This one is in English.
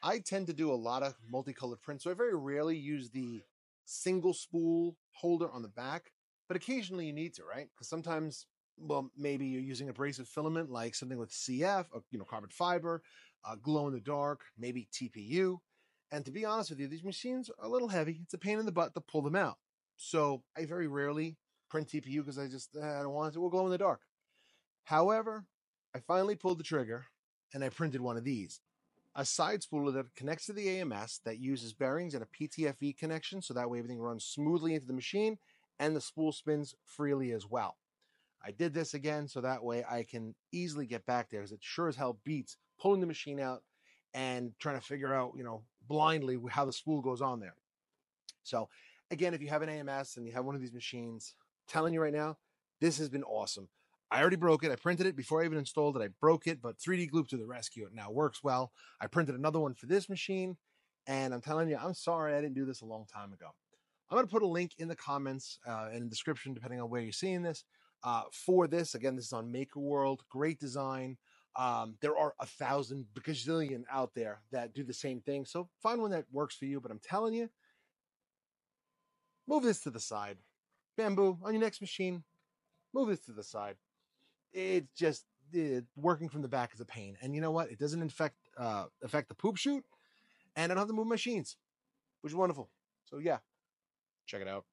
I tend to do a lot of multicolored prints, so I very rarely use the single spool holder on the back, but occasionally you need to, right? Because sometimes, well, maybe you're using abrasive filament like something with CF, or, carbon fiber, glow in the dark, maybe TPU. And to be honest with you, these machines are a little heavy. It's a pain in the butt to pull them out. So I very rarely print TPU because I don't want it to glow in the dark. However, I finally pulled the trigger and I printed one of these, a side spooler that connects to the AMS that uses bearings and a PTFE connection, so that way everything runs smoothly into the machine and the spool spins freely as well. I did this again so that way I can easily get back there, because it sure as hell beats pulling the machine out and trying to figure out, blindly how the spool goes on there. So again, if you have an AMS and you have one of these machines, I'm telling you right now, this has been awesome. I already broke it. I printed it before I even installed it. I broke it, but 3D Glue to the rescue. It now works well. I printed another one for this machine, and I'm telling you, I'm sorry I didn't do this a long time ago. I'm going to put a link in the comments and the description, depending on where you're seeing this, for this. Again, this is on Maker World. Great design. There are 1,000 gazillion out there that do the same thing. So find one that works for you. But I'm telling you, move this to the side. Bamboo, on your next machine, move this to the side. It's just working from the back is a pain. And you know what? It doesn't affect the poop chute, and I don't have to move machines, which is wonderful. So yeah, check it out.